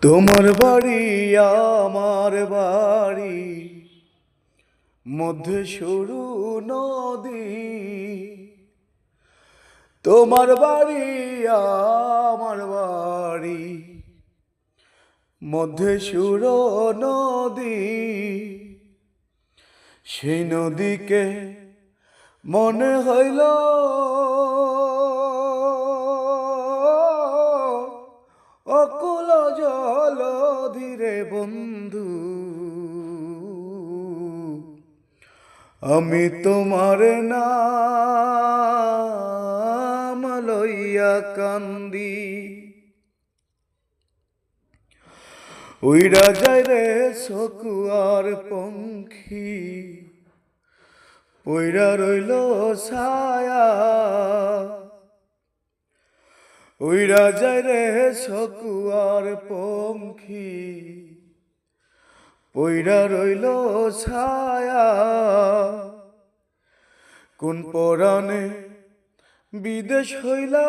তোমার বাড়ি আমার বাড়ি, মধ্যে সরু নদী। তোমার বাড়ি আমার বাড়ি, মধ্যে সরু নদী। সেই নদীকে মনে হইল অকুল জল ধীরে বন্ধু, আমি তোমার নাম লইয়া কান্দি। উইরা যায় রে সকুয়ার পঙ্খী, পইরা রইল ছায়া। উইরা যায় রে সকুয়ার পঙ্খী, পইরা রইল ছায়া। কোন পরাণে বিদেশ হইলা